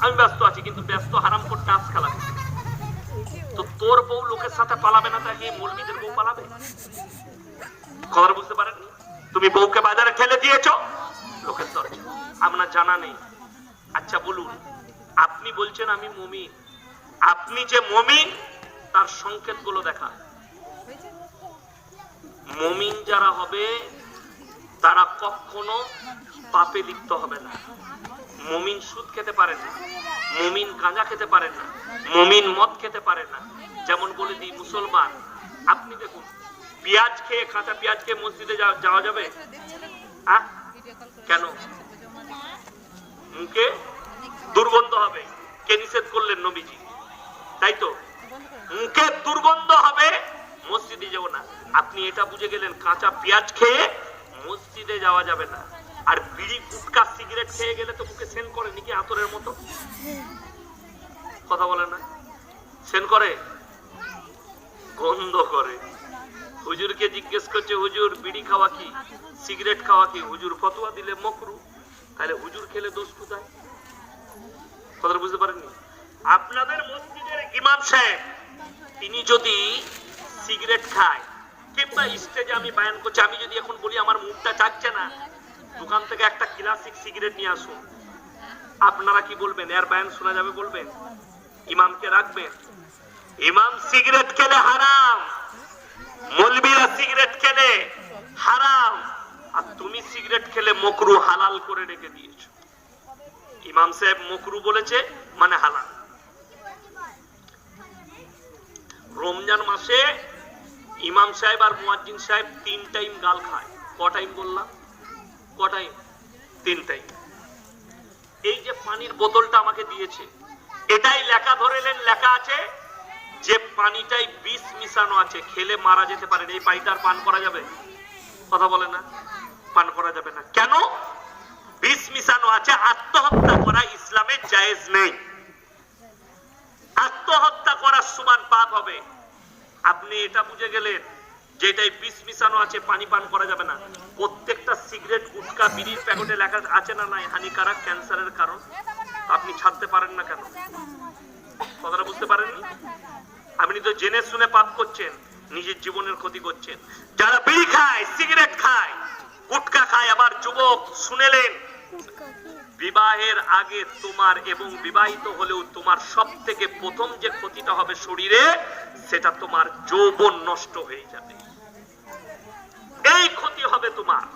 আমি ব্যস্ত আছি, কিন্তু ব্যস্ত হারাম করতে আজ খেলা। তো তোর বউ লোকের সাথে পালাবে না, তাকে মৌলবীদের বউ পালাবে? খবর বুঝতে পারেননি? তুমি বউকে বাজারে ঠেলে দিয়েছ লোকের দরজা, আপনার জানা নেই। আচ্ছা বলুন, আপনি বলছেন আমি মুমিন, আপনি যে মুমিন তার সংকেত গুলো দেখা। মুমিন যারা হবে তারা কখনো পাপে লিপ্ত হবে না। মুমিন সুদ খেতে পারে না, মুমিন গাঁজা খেতে পারে না, মুমিন মদ খেতে পারে না। যেমন বলে দিই, মুসলমান আপনি দেখুন, পেঁয়াজ খেয়ে, কাঁচা পেঁয়াজ খেয়ে মসজিদে যাওয়া যাবে? কেন? মুখে দুর্গন্ধ হবে। কে নিষেধ করলেন? নবীজি। তাই তো, মুখে দুর্গন্ধ হবে, মসজিদে যাবো না। আপনি এটা বুঝে গেলেন, কাঁচা পেঁয়াজ খেয়ে মসজিদে যাওয়া যাবে না। আর বিড়ি, গুটকা, সিগারেট খেয়ে গেলে তো মুখে সেন করে নাকি আতরের মতো? কথা বলে না? সেন করে, গন্ধ করে। হুজুরকে জিজ্ঞেস করছে, হুজুর বিড়ি খাওয়া কি, সিগারেট খাওয়া কি? হুজুর ফতোয়া দিলে মকরু। তাহলে হুজুর খেলে দোষ কোথায়? কথা বুঝতে পারেননি? আপনাদের মসজিদের ইমাম সাহেব তিনি যদি সিগারেট খায়, কিংবা স্টেজে আমি বায়ান করছি, আমি যদি এখন বলি আমার মুখটা চাচ্ছে না, দোকান থেকে একটা ক্লাসিক সিগারেট নিয়ে আসুন, আপনারা কি বলবেন? এর বায়ান শোনা যাবে বলবেন? ইমামকে রাখবেন? ইমাম সিগারেট খেলে হারাম, মৌলবীরা সিগারেট খেলে হারাম, আর তুমি সিগারেট খেলে মকরু হালাল করে রেখে দিয়েছো। ইমাম সাহেব মকরু বলেছে মানে হালাল। রমজান মাসে ইমাম সাহেব আর মুয়াজ্জিন সাহেব 3 টাইম গাল খায়। ক টাইম বললাম? ক টাইম? 3 টাইম। এই যে পানির বোতলটা আমাকে দিয়েছে, এটাই লেখা ধরেলেন, লেখা আছে যে পানিটাই বিষ মিশানো আছে, খেলে মারা যেতে পারেন। এই পানিটার পান করা যাবে? কথা বলে না? পান করা যাবে না। কেন? বিষ মিশানো আছে। আত্মহত্যা করা ইসলামে জায়েজ নেই। আত্মহত্যা করার সমান পাপ হবে। আপনি এটা বুঝে গেলেন যে এটাই বিষ মিশানো আছে, পানি পান করা যাবে না। প্রত্যেকটা সিগারেট, গুটকা, বিড়ির প্যাকেটে লেখা আছে না নাই হানিকারক, ক্যান্সারের কারণ। আপনি ছাড়তে পারেন না কেন? কথাটা বুঝতে পারেননি? আপনি তো জেনে শুনে পাপ করছেন, নিজের জীবনের ক্ষতি করছেন। যারা বিড়ি খায়, সিগারেট খায়, গুটকা খায়, আবার যুবক শুনেলেন, বিবাহের আগে তোমার এবং বিবাহিত হলেও তোমার সব থেকে প্রথম যে ক্ষতিটা হবে শরীরে, সেটা তোমার যৌবন নষ্ট হয়ে যাবে। এই ক্ষতি হবে তোমার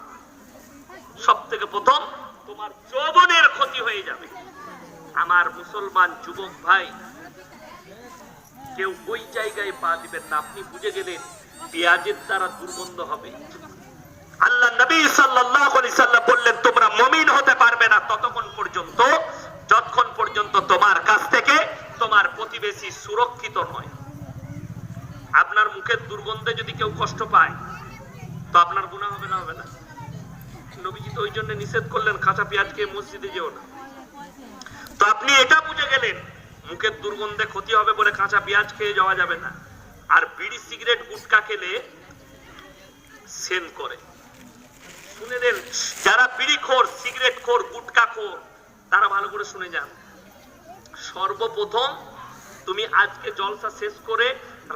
সব থেকে প্রথম, তোমার যৌবনের ক্ষতি হয়ে যাবে। আমার মুসলমান যুবক ভাই, কেউ ওই জায়গায় পা দিবেন না। আপনি বুঝে গেলেন পেঁয়াজের দ্বারা দুর্গন্ধ হবে। আল্লাহ নবী সাল্লাল্লাহু আলাইহি সাল্লাম বললেন, তোমরা মুমিন হতে পারবে না ততক্ষণ পর্যন্ত যতক্ষণ পর্যন্ত তোমার কাছ থেকে তোমার প্রতিবেশী সুরক্ষিত নয়। আপনার মুখের দুর্গন্ধে যদি কেউ কষ্ট পায়, তো আপনার গুনাহ হবে না? হবে না? নবীজি তো ওই জন্য নিষেধ করলেন, কাঁচা পেঁয়াজ খেয়ে মসজিদে যেও না। তো আপনি এটা বুঝে গেলেন, মুখের দুর্গন্ধে ক্ষতি হবে বলে কাঁচা পেঁয়াজ খেয়ে যাওয়া যাবে না। আর বিড়ি, সিগারেট, গুটকা খেলে সেন করে। শুনে দেন, যারা বিড়ি খোর, সিগারেট খোর, গুটকা খোর, তারা ভালো করে শুনে যান। সর্বপ্রথম তুমি আজকে জলসা শেষ করে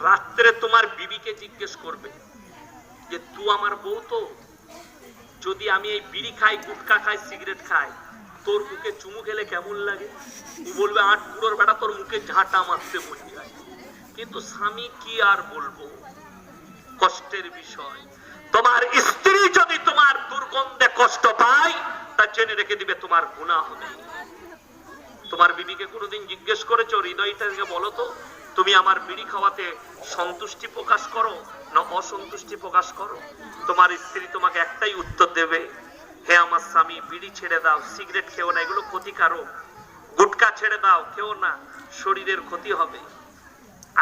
রাত্রে তোমার বিবিকে জিজ্ঞেস করবে যে তুই আমার বউ তো, যদি আমি এই বিড়ি খাই, গুটকা খাই, সিগারেট খাই, তোর মুখে চুমু খেলে কেমন লাগে? বলবে, আট পুরোর বেটা তোর মুখে ঝাঁটা মারতে মন যায়। কিন্তু স্বামী কি আর বলবো, কষ্টের বিষয়। তোমার স্ত্রী যদি তোমার দুর্গন্ধে কষ্ট পায়, তা জেনে রেখে দিবে তোমার গুনাহ হবে। তোমার বিবিকে কোনোদিন জিজ্ঞেস করেছো, হৃদয়টা থেকে বলো তো, তুমি আমার বিড়ি খাওয়াতে সন্তুষ্টি প্রকাশ করো না অসন্তুষ্টি প্রকাশ করো? তোমার স্ত্রী তোমাকে একটাই উত্তর দেবে, হে আমার স্বামী, বিড়ি ছেড়ে দাও, সিগারেট খেও না, এগুলো ক্ষতিকারক। গুটকা ছেড়ে দাও, খেও না, শরীরের ক্ষতি হবে।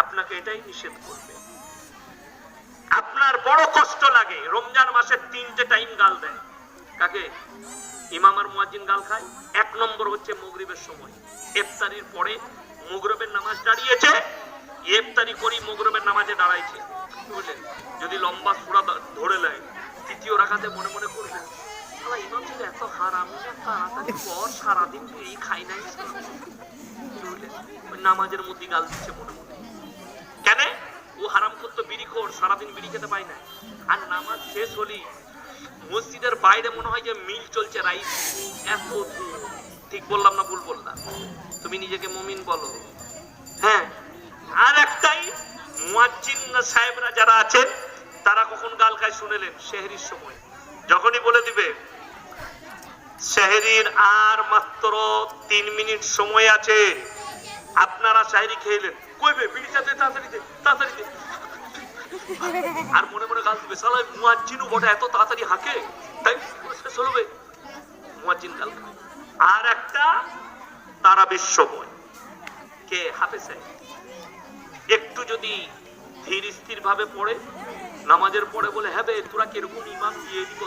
আপনাকে এটাই নিষেধ করবে। আপনার বড় কষ্ট লাগে, রমজান মাসে 3টে টাইম গাল দেয়। কাকে? ইমাম আর মুয়াজ্জিন গাল খায়। 1 নম্বর হচ্ছে মাগরিবের সময়, ইফতারির পরে মাগরিবের নামাজ দাঁড়িয়েছে, ইফতারি করি মাগরিবের নামাজে দাঁড়াইছে, বুঝলেন? যদি লম্বা সূরা ধরে নেয়, তৃতীয় রাকাতে মনে মনে করবেন, শালা ইমাম ছিল এত হারামি না, তাড়াতাড়ি পর, সারাদিন এই খাই নাই। ওই নামাজের মধ্যে গাল দিচ্ছে মনে মনে। কেন? ও হারাম করতো বিড়িখোর, সারাদিন বিড়ি খেতে পায় না। আর নামাজ শেষ হলি মসজিদের বাইরে মনে হয় যে মিল চলছে রাইস, এত ধূম। ঠিক বললাম না ভুল বললাম? তুমি নিজেকে মুমিন বলো। হ্যাঁ, আর একটাই মুয়াজ্জিন সাহেবরা যারা আছেন তারা কখন গাল খায় শুনেলেন? সেহরির সময়। যখনই বলে দিবে সেহরির আর মাত্র 3 মিনিট সময় আছে, আপনারা সেহরি খেলেন, কইবে বিড়িটাতে তাড়াতাড়ি দে, তাড়াতাড়ি দে। আর মনে মনে গাল দিবে, শালা মুয়াজ্জিনও বটে, এত তাড়াতাড়ি হাঁকে, তাই শেষ হলবে। মুয়াজ্জিন গাল খায়। আর একটা তারাবির সময়, কে? হাফেজ সাহেব। একটু যদি ধীর স্থির ভাবে পড়ে, নামাজের পড়ে বলে, হ্যাঁ বে তোরা কিরকম ইমাম দিয়ে দিবি,